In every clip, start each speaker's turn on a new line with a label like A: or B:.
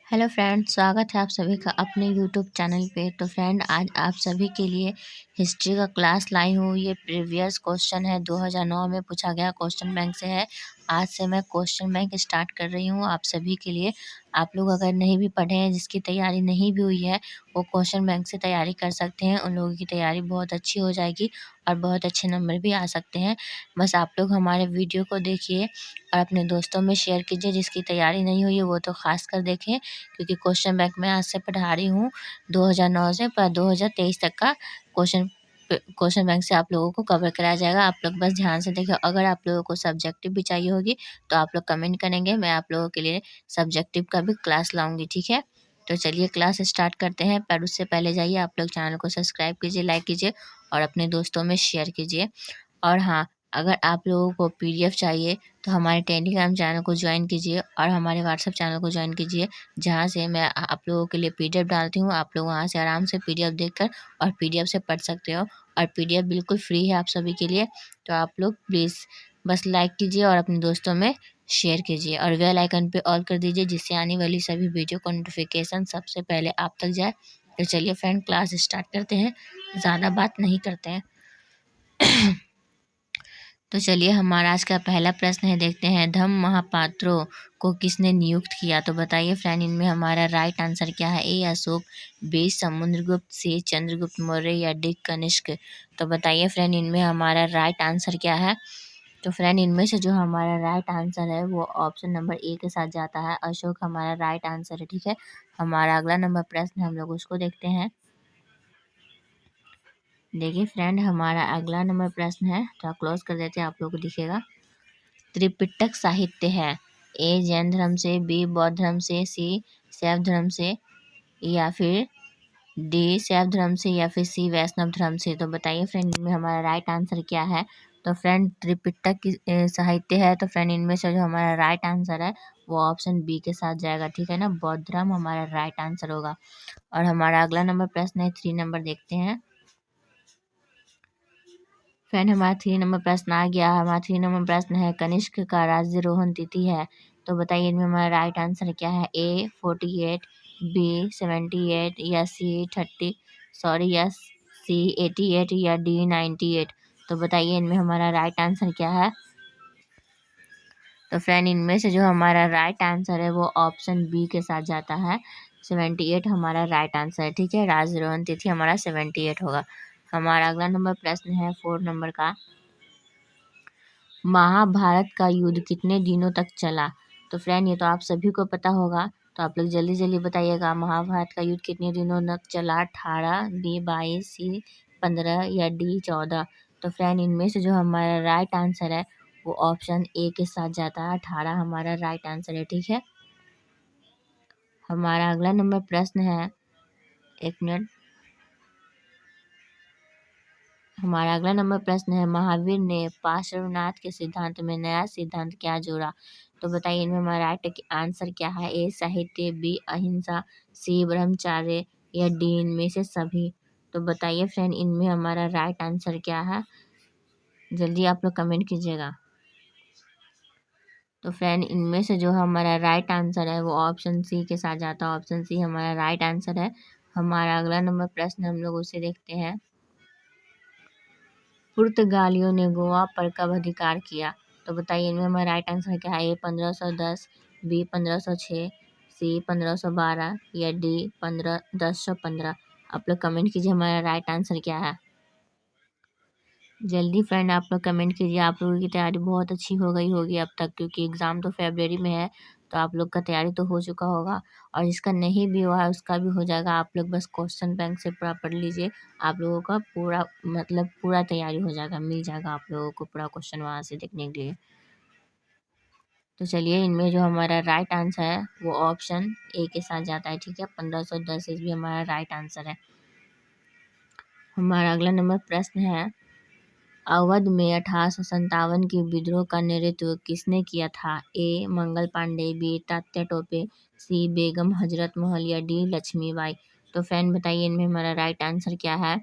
A: Hello friend, स्वागत है आप सभी का अपने यूट्यूब चैनल पे। तो फ्रेंड, आज आप सभी के लिए हिस्ट्री का क्लास लाई हूँ। ये प्रीवियस क्वेश्चन है, 2009 में पूछा गया क्वेश्चन बैंक से है। आज से मैं क्वेश्चन बैंक स्टार्ट कर रही हूँ आप सभी के लिए। आप लोग अगर नहीं भी पढ़े हैं, जिसकी तैयारी नहीं भी हुई है, वो क्वेश्चन बैंक से तैयारी कर सकते हैं। उन लोगों की तैयारी बहुत अच्छी हो जाएगी और बहुत अच्छे नंबर भी आ सकते हैं। बस आप लोग हमारे वीडियो को देखिए और अपने दोस्तों में शेयर कीजिए। जिसकी तैयारी नहीं हुई है वो तो खास कर देखें, क्योंकि क्वेश्चन बैंक में आज से पढ़ा रही हूँ 2009 से 2023 तक का क्वेश्चन बैंक से आप लोगों को कवर कराया जाएगा। आप लोग बस ध्यान से देखिए। अगर आप लोगों को सब्जेक्टिव भी चाहिए होगी तो आप लोग कमेंट करेंगे, मैं आप लोगों के लिए सब्जेक्टिव का भी क्लास लाऊंगी, ठीक है। तो चलिए क्लास स्टार्ट करते हैं। पर उससे पहले जाइए आप लोग चैनल को सब्सक्राइब कीजिए, लाइक कीजिए और अपने दोस्तों में शेयर कीजिए। और हाँ, अगर आप लोगों को पीडीएफ चाहिए तो हमारे टेलीग्राम चैनल को ज्वाइन कीजिए और हमारे व्हाट्सएप चैनल को ज्वाइन कीजिए, जहाँ से मैं आप लोगों के लिए पीडीएफ डालती हूँ। आप लोग वहाँ से आराम से पीडीएफ देखकर और पीडीएफ से पढ़ सकते हो। और पीडीएफ बिल्कुल फ्री है आप सभी के लिए। तो आप लोग प्लीज़ बस लाइक कीजिए और अपने दोस्तों में शेयर कीजिए और बेल आइकन पे ऑल कर दीजिए, जिससे आने वाली सभी वीडियो का नोटिफिकेशन सबसे पहले आप तक जाए। तो चलिए फ्रेंड, क्लास स्टार्ट करते हैं, ज़्यादा बात नहीं करते हैं। तो चलिए हमारा आज का पहला प्रश्न है, देखते हैं। धम्म महापात्रों को किसने नियुक्त किया? तो बताइए फ्रेंड, इनमें हमारा राइट आंसर क्या है? ए अशोक, बी समुद्रगुप्त, सी चंद्रगुप्त मौर्य या डी कनिष्क? तो बताइए फ्रेंड, इनमें हमारा राइट आंसर क्या है? तो फ्रेंड, इनमें से जो हमारा राइट आंसर है वो ऑप्शन नंबर ए के साथ जाता है। अशोक हमारा राइट आंसर है, ठीक है। हमारा अगला नंबर प्रश्न हम लोग उसको देखते हैं। देखिए फ्रेंड, हमारा अगला नंबर प्रश्न है, तो क्लोज कर देते हैं, आप लोग को दिखेगा। त्रिपिटक साहित्य है? ए जैन धर्म से, बी बौद्ध धर्म से, सी शैव धर्म से या फिर डी शैव धर्म से या फिर सी वैष्णव धर्म से? तो बताइए फ्रेंड, इनमें हमारा राइट आंसर क्या है? तो फ्रेंड, त्रिपिटक की साहित्य है, तो फ्रेंड इनमें से जो हमारा राइट आंसर है वो ऑप्शन बी के साथ जाएगा, ठीक है ना। बौद्ध धर्म हमारा राइट आंसर होगा। और हमारा अगला नंबर प्रश्न है, 3 नंबर देखते हैं। फ्रेंड, हमारा 3 नंबर प्रश्न आ गया। हमारा 3 नंबर प्रश्न है, कनिष्क का राज्यारोहण तिथि है? तो बताइए इनमें हमारा राइट आंसर क्या है? ए 48, बी 78 या सी 30 सॉरी या सी 88 या डी 98? तो बताइए इनमें हमारा राइट आंसर क्या है? तो फ्रेंड, इनमें से जो हमारा राइट आंसर है वो ऑप्शन बी के साथ जाता है। 78 हमारा राइट आंसर है, ठीक है। राज्यारोहण तिथि हमारा 78 होगा। हमारा अगला नंबर प्रश्न है 4 नंबर का। महाभारत का युद्ध कितने दिनों तक चला? तो फ्रेंड, ये तो आप सभी को पता होगा, तो आप लोग जल्दी जल्दी बताइएगा, महाभारत का युद्ध कितने दिनों तक चला? 18, बी 22, सी 15 या डी 14? तो फ्रेंड, इनमें से जो हमारा राइट आंसर है वो ऑप्शन ए के साथ जाता है। 18 हमारा राइट आंसर है, ठीक है। हमारा अगला नंबर प्रश्न है, एक मिनट। हमारा अगला नंबर प्रश्न है, महावीर ने पार्श्वनाथ के सिद्धांत में नया सिद्धांत क्या जोड़ा? तो बताइए इनमें हमारा राइट आंसर क्या है? ए साहित्य, बी अहिंसा, सी ब्रह्मचार्य या डी इनमें से सभी? तो बताइए फ्रेंड, इनमें हमारा राइट आंसर क्या है? जल्दी आप लोग कमेंट कीजिएगा। तो फ्रेंड, इनमें से जो हमारा राइट आंसर है वो ऑप्शन सी के साथ जाता है। ऑप्शन सी हमारा राइट आंसर है। हमारा अगला नंबर प्रश्न हम लोग उसे देखते हैं। पुर्तगालियों ने गोवा पर कब अधिकार किया? तो बताइए इनमें हमारा राइट आंसर क्या है? ए 1510, बी 1506, सी 1512 या डी 1015? आप लोग कमेंट कीजिए हमारा राइट आंसर क्या है। जल्दी फ्रेंड आप लोग कमेंट कीजिए। आप लोगों की तैयारी बहुत अच्छी हो गई होगी अब तक, क्योंकि एग्ज़ाम तो फरवरी में है। तो आप लोग का तैयारी तो हो चुका होगा और जिसका नहीं भी हुआ है उसका भी हो जाएगा। आप लोग बस क्वेश्चन बैंक से पूरा पढ़ लीजिए, आप लोगों का पूरा मतलब पूरा तैयारी हो जाएगा, मिल जाएगा आप लोगों को पूरा क्वेश्चन वहाँ से देखने के लिए। तो चलिए, इनमें जो हमारा राइट आंसर है वो ऑप्शन ए के साथ जाता है, ठीक है। 1510 भी हमारा राइट आंसर है। हमारा अगला नंबर प्रश्न है, अवध में 1857 के विद्रोह का नेतृत्व किसने किया था? ए मंगल पांडे, बी तात्या टोपे, सी बेगम हजरत महल या डी लक्ष्मीबाई? तो फ्रेंड बताइए इनमें हमारा राइट आंसर क्या है?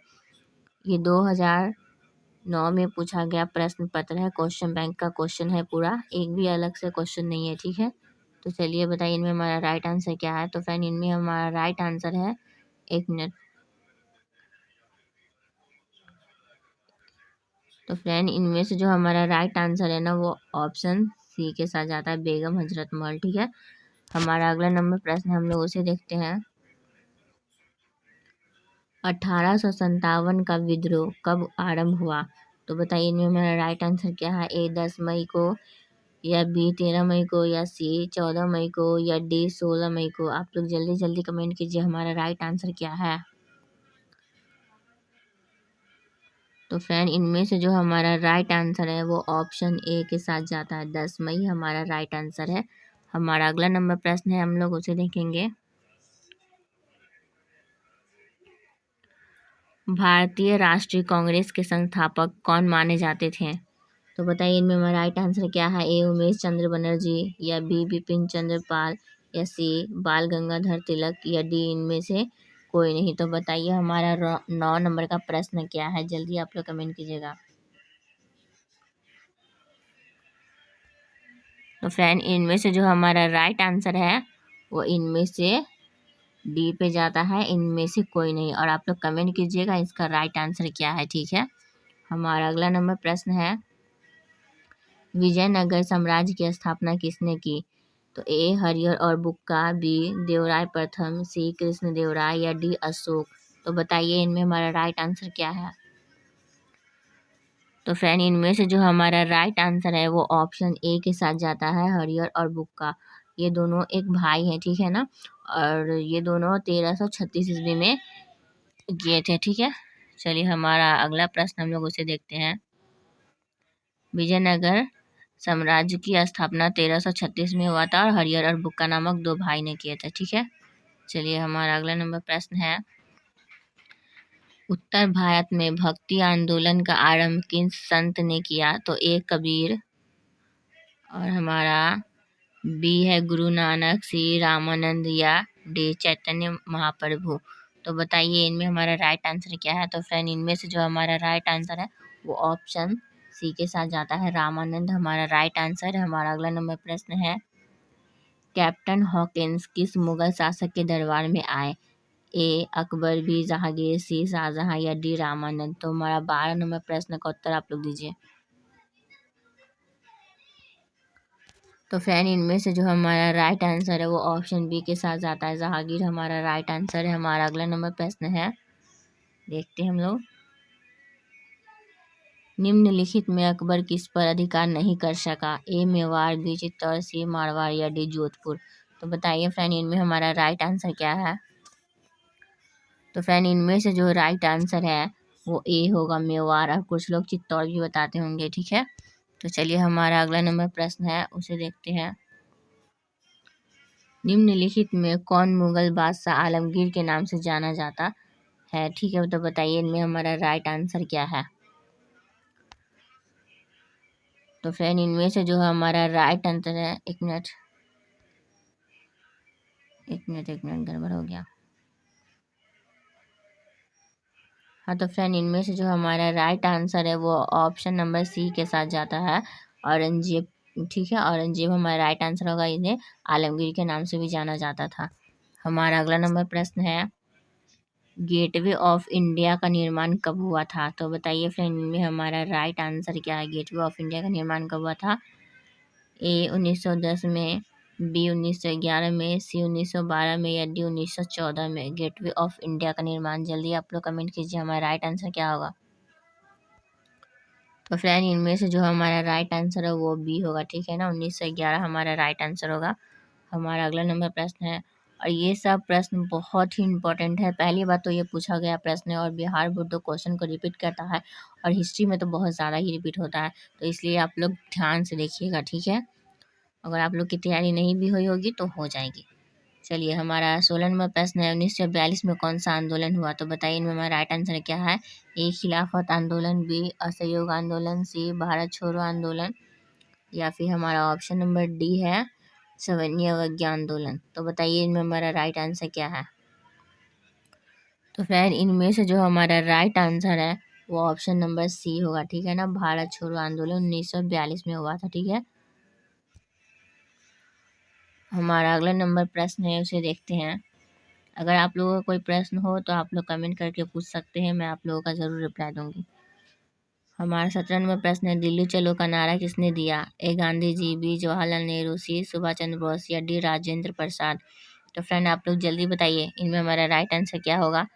A: ये 2009 में पूछा गया प्रश्न पत्र है, क्वेश्चन बैंक का क्वेश्चन है पूरा, एक भी अलग से क्वेश्चन नहीं है, ठीक है। तो चलिए बताइए इनमें हमारा राइट आंसर क्या है। तो फ्रेंड इनमें हमारा राइट आंसर है, 1 मिनट। तो फ्रेंड इनमें से जो हमारा राइट आंसर है ना, वो ऑप्शन सी के साथ जाता है, बेगम हजरत महल। ठीक है, हमारा अगला नंबर प्रश्न हम लोग उसे देखते हैं। 1857 का विद्रोह कब आरंभ हुआ? तो बताइए इनमें हमारा राइट आंसर क्या है। ए 10 मई को, या बी 13 मई को, या सी 14 मई को, या डी 16 मई को। आप लोग जल्दी जल्दी कमेंट कीजिए हमारा राइट आंसर क्या है। तो फ्रेंड इनमें से जो हमारा राइट आंसर है वो ऑप्शन ए के साथ जाता है, 10 मई हमारा राइट आंसर है। हमारा अगला नंबर प्रश्न है, हम लोग उसे देखेंगे। भारतीय राष्ट्रीय कांग्रेस के संस्थापक कौन माने जाते थे? तो बताइए इनमें हमारा राइट आंसर क्या है। ए उमेश चंद्र बनर्जी, या बी बिपिन चंद्र पाल, या सी बाल गंगाधर तिलक, या डी इनमें से कोई नहीं। तो बताइए हमारा 9 नंबर का प्रश्न क्या है, जल्दी आप लोग कमेंट कीजिएगा। तो फ्रेंड इनमें से जो हमारा राइट आंसर है वो इनमें से डी पे जाता है, इनमें से कोई नहीं। और आप लोग कमेंट कीजिएगा इसका राइट आंसर क्या है। ठीक है, हमारा अगला नंबर प्रश्न है, विजयनगर साम्राज्य की स्थापना किसने की? तो ए हरिहर और बुक्का, बी देवराय प्रथम, सी कृष्णदेवराय, या डी अशोक। तो बताइए इनमें हमारा राइट आंसर क्या है। तो फ्रेंड इनमें से जो हमारा राइट आंसर है वो ऑप्शन ए के साथ जाता है, हरिहर और बुक्का। ये दोनों एक भाई हैं, ठीक है ना, और ये दोनों 1336 ईस्वी में किए थे। ठीक है, चलिए हमारा अगला प्रश्न हम लोग उसे देखते हैं। विजयनगर साम्राज्य की स्थापना 1336 में हुआ था और हरिहर और बुक्का नामक 2 भाई ने किए थे। ठीक है, चलिए हमारा अगला नंबर प्रश्न है, उत्तर भारत में भक्ति आंदोलन का आरंभ किन संत ने किया? तो ए कबीर, और हमारा बी है गुरु नानक, सी रामानंद, या डी चैतन्य महाप्रभु। तो बताइए इनमें हमारा राइट आंसर क्या है। तो फ्रेंड इनमें से जो हमारा राइट आंसर है वो ऑप्शन सी के साथ जाता है, रामानंद हमारा राइट आंसर है। हमारा अगला नंबर प्रश्न है, कैप्टन हॉकिंस किस मुगल शासक के दरबार में आए? ए अकबर, बी जहांगीर, सी शाहजहां, या डी रामानंद। तो हमारा 12 नंबर प्रश्न का उत्तर आप लोग दीजिए। तो फ्रेंड इनमें से जो हमारा राइट आंसर है वो ऑप्शन बी के साथ जाता है, जहांगीर हमारा राइट आंसर है। हमारा अगला नंबर प्रश्न है, देखते हैं हम लोग। निम्नलिखित में अकबर किस पर अधिकार नहीं कर सका? ए मेवाड़, बी चित्तौड़, सी मारवाड़, या डी जोधपुर। तो बताइए फ्रेंड इनमें हमारा राइट आंसर क्या है। तो फ्रेंड इनमें से जो राइट आंसर है वो ए होगा, मेवाड़, और कुछ लोग चित्तौड़ भी बताते होंगे। ठीक है, तो चलिए हमारा अगला नंबर प्रश्न है उसे देखते हैं। निम्नलिखित में कौन मुगल बादशाह आलमगीर के नाम से जाना जाता है? ठीक है, तो बताइए इनमें हमारा राइट आंसर क्या है। तो फ्रेंड इनमें से जो हमारा राइट आंसर है, एक मिनट गड़बड़ हो गया। हाँ, तो फ्रेंड इनमें से जो हमारा राइट आंसर है वो ऑप्शन नंबर सी के साथ जाता है, औरंगजेब। ठीक है, औरंगजेब हमारा राइट आंसर होगा, इन्हें आलमगीर के नाम से भी जाना जाता था। हमारा अगला नंबर प्रश्न है, गेटवे ऑफ इंडिया का निर्माण कब हुआ था? तो बताइए फ्रेंड इनमें हमारा राइट आंसर क्या है। गेटवे ऑफ इंडिया का निर्माण कब हुआ था? ए 1910 में, बी 1911 में, सी 1912 में, या डी 1914 में। गेटवे ऑफ इंडिया का निर्माण, जल्दी आप लोग कमेंट कीजिए हमारा राइट आंसर क्या होगा। तो फ्रेंड इनमें से जो हमारा राइट आंसर है वो बी होगा। ठीक है ना, 1911 हमारा राइट आंसर होगा। हमारा अगला नंबर प्रश्न है, और ये सब प्रश्न बहुत ही इंपॉर्टेंट है। पहली बात तो ये पूछा गया प्रश्न है, और बिहार बोर्ड तो क्वेश्चन को रिपीट करता है, और हिस्ट्री में तो बहुत ज़्यादा ही रिपीट होता है, तो इसलिए आप लोग ध्यान से देखिएगा। ठीक है, अगर आप लोग की तैयारी नहीं भी हुई होगी तो हो जाएगी। चलिए हमारा 16 नंबर प्रश्न है, 1942 में कौन सा आंदोलन हुआ? तो बताइए इनमें हमारा राइट आंसर क्या है। ए खिलाफत आंदोलन, बी असहयोग आंदोलन, सी भारत छोड़ो आंदोलन, या फिर हमारा ऑप्शन नंबर डी है सवर्णीय अवज्ञा आंदोलन। तो बताइए इनमें हमारा राइट आंसर क्या है। तो फ्रेंड इनमें से जो हमारा राइट आंसर है वो ऑप्शन नंबर सी होगा। ठीक है ना, भारत छोड़ो आंदोलन 1942 में हुआ था। ठीक है, हमारा अगला नंबर प्रश्न है, उसे देखते हैं। अगर आप लोगों का कोई प्रश्न हो तो आप लोग कमेंट करके पूछ सकते हैं, मैं आप लोगों का ज़रूर रिप्लाई दूंगी। हमारा 17 नंबर प्रश्न है, दिल्ली चलो का नारा किसने दिया? ए गांधी जी, बी जवाहरलाल नेहरू, सी सुभाष चंद्र बोस या डी राजेंद्र प्रसाद। तो फ्रेंड आप लोग जल्दी बताइए, इनमें हमारा राइट आंसर क्या होगा?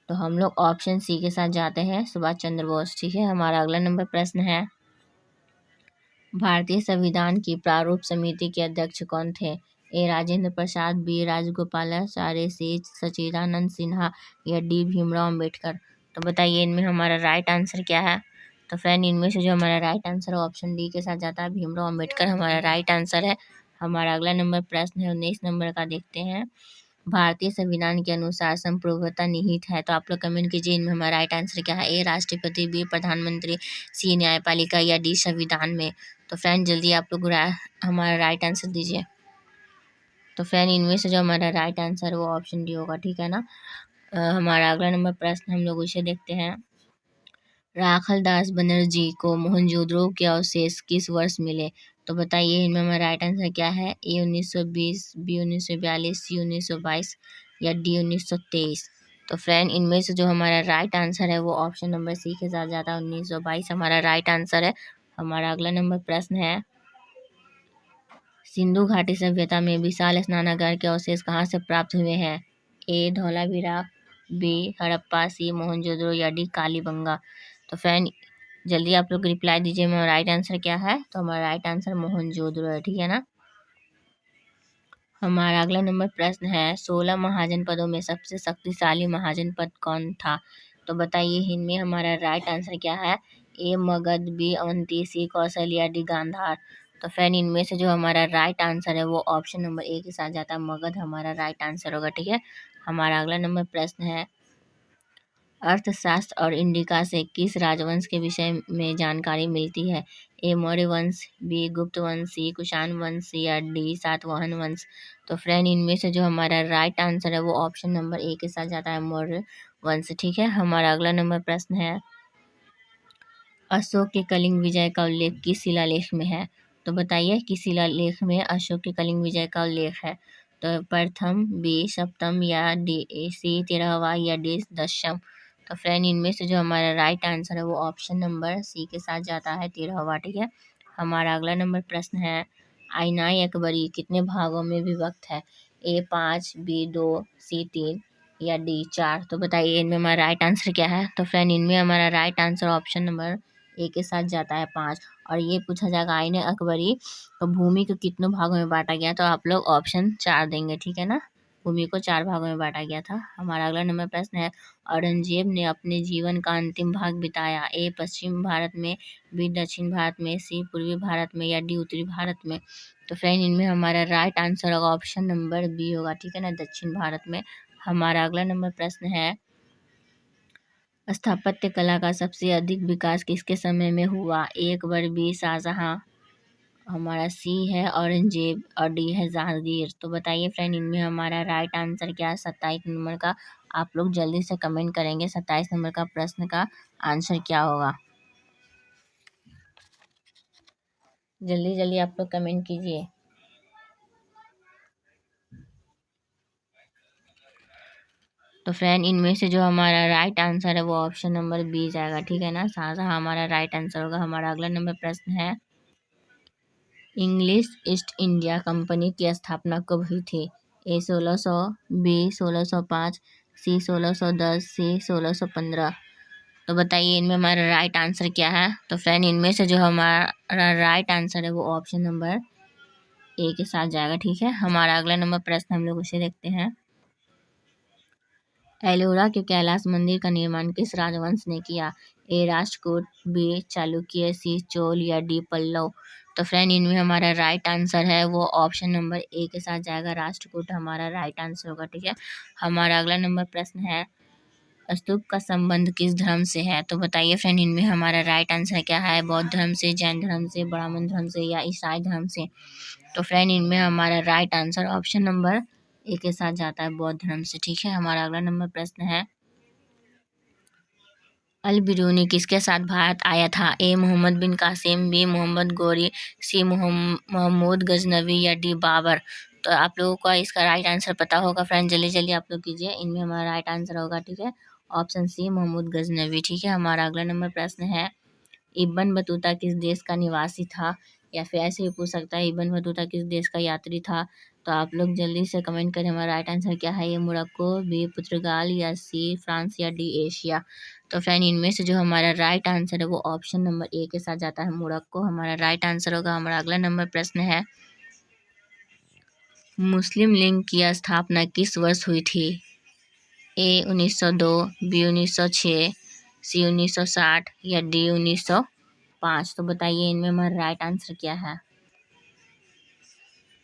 A: तो हम लोग ऑप्शन सी के साथ जाते हैं, सुभाष चंद्र बोस। ठीक है, हमारा अगला नंबर प्रश्न है, भारतीय संविधान की प्रारूप समिति के अध्यक्ष कौन थे? ए राजेंद्र प्रसाद, बी राजगोपालाचारी, सी सच्चिदानंद सिन्हा या डी भीमराव अम्बेडकर। तो बताइए इनमें हमारा राइट आंसर क्या है? तो फ्रेंड इनमें से जो हमारा राइट आंसर है ऑप्शन डी के साथ जाता है, भीमराव अम्बेडकर हमारा राइट आंसर है। हमारा अगला नंबर प्रश्न है 19 नंबर का, देखते हैं। भारतीय संविधान के अनुसार संप्रभुता निहित है। तो आप लोग कमेंट कीजिए, इनमें हमारा राइट आंसर क्या है? ए राष्ट्रपति, बी प्रधानमंत्री, सी न्यायपालिका या डी संविधान में। तो फ्रेंड जल्दी आप लोग हमारा राइट आंसर दीजिए। तो फ्रेंड इनमें से जो हमारा राइट आंसर है वो ऑप्शन डी होगा, ठीक है ना। हमारा अगला नंबर प्रश्न हम लोग उसे देखते हैं। राखल दास बनर्जी को मोहनजोदड़ो के अवशेष किस वर्ष मिले? तो बताइए इनमें हमारा राइट आंसर क्या है? ए 1920, बी 1942, सी 1922 या डी 1923। तो फ्रेंड इनमें से जो हमारा राइट आंसर है वो ऑप्शन नंबर सी के साथ जाता है, 1922 हमारा राइट आंसर है। हमारा अगला नंबर प्रश्न है, सिंधु घाटी सभ्यता में विशाल स्नानागार के अवशेष कहाँ से प्राप्त हुए हैं? ए धौलावीरा, बी हड़प्पा, सी मोहनजोदड़ो या डी कालीबंगा। तो फ्रेंड जल्दी आप लोग रिप्लाई दीजिए, मेरा राइट आंसर क्या है? तो हमारा राइट आंसर मोहनजोदड़ो है, ठीक है ना। हमारा अगला नंबर प्रश्न है, 16 महाजनपदों में सबसे शक्तिशाली महाजनपद कौन था? तो बताइए इनमें हमारा राइट आंसर क्या है? ए मगध, बी अवंती, सी कौशल या डी गांधार। तो फ्रेंड इनमें से जो हमारा राइट आंसर है वो ऑप्शन नंबर ए के साथ जाता है, मगध हमारा राइट आंसर होगा, ठीक है। हमारा अगला नंबर प्रश्न है, अर्थशास्त्र और इंडिका से किस राजवंश के विषय में जानकारी मिलती है? ए मौर्य वंश, बी गुप्त वंश, सी कुषाण वंश या डी सातवाहन वंश। तो फ्रेंड इनमें से जो हमारा राइट आंसर है वो ऑप्शन नंबर ए के साथ जाता है, मौर्य वंश, ठीक है। हमारा अगला नंबर प्रश्न है, अशोक के कलिंग विजय का उल्लेख किस शिलालेख में है? तो बताइए किस शिलालेख में अशोक के कलिंग विजय का उल्लेख है? तो प्रथम, बी सप्तम या डी सी 13वां या डी 10वां। तो फ्रेंड इनमें से जो हमारा राइट आंसर है वो ऑप्शन नंबर सी के साथ जाता है, 13वां, ठीक है। हमारा अगला नंबर प्रश्न है, आईनाई अकबरी कितने भागों में विभक्त है? ए 5, बी 2, सी 3 या डी 4। तो बताइए इनमें हमारा राइट आंसर क्या है? तो फ्रेंड इनमें हमारा right answer option number A के साथ जाता है, 5। और ये पूछा जाएगा आईने अकबरी तो भूमि को कितनों भागों में बांटा गया? तो आप लोग ऑप्शन 4 देंगे, ठीक है ना। भूमि को 4 भागों में बांटा गया था। हमारा अगला नंबर प्रश्न है, औरंगजेब ने अपने जीवन का अंतिम भाग बिताया? ए पश्चिम भारत में, बी दक्षिण भारत में, सी पूर्वी भारत में या डी उत्तरी भारत में। तो फ्रेंड इनमें हमारा राइट आंसर होगा ऑप्शन नंबर बी होगा, ठीक है ना, दक्षिण भारत में। हमारा अगला नंबर प्रश्न है, स्थापत्य कला का सबसे अधिक विकास किसके समय में हुआ? ए अकबर, बी शाहजहां, हमारा सी है औरंगजेब और डी है जहांगीर। तो बताइए फ्रेंड इनमें हमारा राइट आंसर क्या है 27 नंबर का? आप लोग जल्दी से कमेंट करेंगे 27 नंबर का प्रश्न का आंसर क्या होगा। जल्दी जल्दी आप लोग कमेंट कीजिए। तो फ्रेंड इनमें से जो हमारा राइट आंसर है वो ऑप्शन नंबर बी जाएगा, ठीक है ना, शाहजहां हमारा राइट आंसर होगा। हमारा अगला नंबर प्रश्न है, इंग्लिश ईस्ट इंडिया कंपनी की स्थापना कब हुई थी? ए 1600, बी 1605, सी 1610, सी 1615। तो बताइए इनमें हमारा राइट आंसर क्या है? तो फ्रेंड इनमें से जो हमारा राइट आंसर है वो ऑप्शन नंबर ए के साथ जाएगा, ठीक है। हमारा अगला नंबर प्रश्न हम लोग उसे देखते हैं, एलोरा के कैलाश मंदिर का निर्माण किस राजवंश ने किया? ए राष्ट्रकूट, बी चालुक्य, सी चोल या डी पल्लव। तो फ्रेंड इनमें हमारा राइट आंसर है वो ऑप्शन नंबर ए के साथ जाएगा, राष्ट्रकूट हमारा राइट आंसर होगा, ठीक है। हमारा अगला नंबर प्रश्न है, स्तूप का संबंध किस धर्म से है? तो बताइए फ्रेंड इनमें हमारा राइट आंसर क्या है? बौद्ध धर्म से, जैन धर्म से, ब्राह्मण धर्म से या ईसाई धर्म से। तो फ्रेंड इनमें हमारा right answer option number A के साथ जाता है, बौद्ध धर्म से, ठीक है। हमारा अगला नंबर प्रश्न है, अल बिरूनी किसके साथ भारत आया था? ए मोहम्मद बिन कासिम, बी मोहम्मद गौरी, सी महमूद गजनवी या डी बाबर। तो आप लोगों को इसका राइट आंसर पता होगा फ्रेंड, जल्दी जल्दी आप लोग कीजिए। इनमें हमारा राइट आंसर होगा, ठीक है, ऑप्शन सी महमूद गजनवी। ठीक है, हमारा अगला नंबर प्रश्न है, इब्न बतूता किस देश का निवासी था? या फिर ऐसे भी पूछ सकता है, इब्न बतूता किस देश का यात्री था? तो आप लोग जल्दी से कमेंट करें हमारा राइट आंसर क्या है। ये मोरक्को, बी पुर्तगाल, या सी फ्रांस, या डी एशिया। तो फ्रेंड इनमें से जो हमारा राइट आंसर है वो ऑप्शन नंबर ए के साथ जाता है, मोरक्को हमारा राइट आंसर होगा। हमारा अगला नंबर प्रश्न है, मुस्लिम लीग की स्थापना किस वर्ष हुई थी? ए 1902, बी 1906, सी 1960, या डी 1905। तो बताइए इनमें हमारा राइट आंसर क्या है?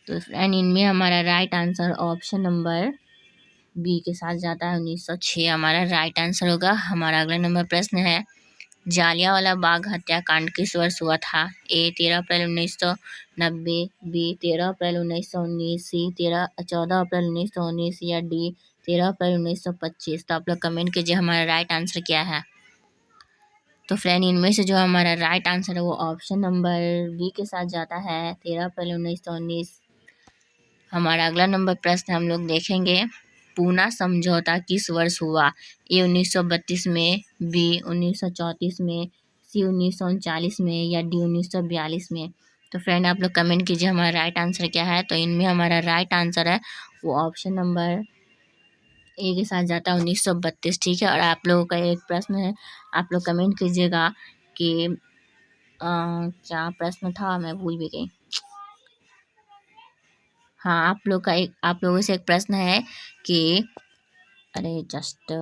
A: तो फ्रेंड इनमें हमारा right answer option number B के साथ जाता है, 1906 हमारा राइट आंसर होगा। हमारा अगला नंबर प्रश्न है, जालियांवाला बाग हत्याकांड किस वर्ष हुआ था? ए 13 अप्रैल 1990, बी 13 अप्रैल 1919, सी 14 अप्रैल 1919, या डी 13 अप्रैल 1925। तो आप लोग कमेंट कीजिए हमारा राइट आंसर क्या है। तो फ्रेंड इनमें से जो हमारा राइट आंसर है वो ऑप्शन नंबर बी के साथ जाता है, 13 अप्रैल 1919। हमारा अगला नंबर प्रश्न हम लोग देखेंगे, पूना समझौता किस वर्ष हुआ? ए 1932 में, बी 1934 में, सी 1939 में, या डी 1942 में। तो फ्रेंड आप लोग कमेंट कीजिए हमारा राइट आंसर क्या है। तो इनमें हमारा राइट आंसर है वो ऑप्शन नंबर ए के साथ जाता है, 1932। ठीक है, और आप लोगों का एक प्रश्न है, आप लोग कमेंट कीजिएगा कि क्या प्रश्न था, मैं भूल भी गई। हाँ, आप लोगों से एक प्रश्न है कि अरे जस्ट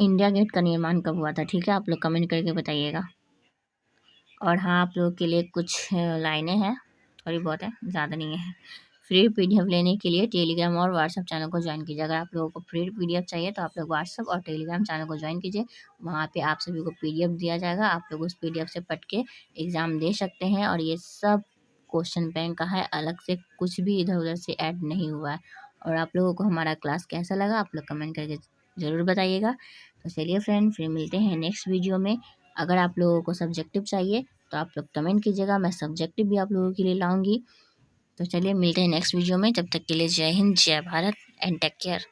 A: इंडिया गेट का निर्माण कब हुआ था? ठीक है, आप लोग कमेंट करके बताइएगा। और हाँ, आप लोगों के लिए कुछ लाइनें हैं, थोड़ी बहुत है, ज़्यादा नहीं है। फ्री पीडीएफ लेने के लिए टेलीग्राम और व्हाट्सएप चैनल को ज्वाइन कीजिए। अगर आप लोगों को फ्री पीडीएफ चाहिए तो आप लोग व्हाट्सएप और टेलीग्राम चैनल को ज्वाइन कीजिए। वहाँ पे आप सभी को पीडीएफ दिया जाएगा, आप लोग उस पीडीएफ से पढ़ के एग्ज़ाम दे सकते हैं। और ये सब क्वेश्चन बैंक का है, अलग से कुछ भी इधर उधर से ऐड नहीं हुआ है। और आप लोगों को हमारा क्लास कैसा लगा आप लोग कमेंट करके ज़रूर बताइएगा। तो चलिए फ्रेंड, फिर मिलते हैं नेक्स्ट वीडियो में। अगर आप लोगों को सब्जेक्टिव चाहिए तो आप लोग कमेंट कीजिएगा, मैं सब्जेक्टिव भी आप लोगों के लिए लाऊंगी। तो चलिए मिलते हैं नेक्स्ट वीडियो में, जब तक के लिए जय हिंद, जय भारत एंड टेक केयर।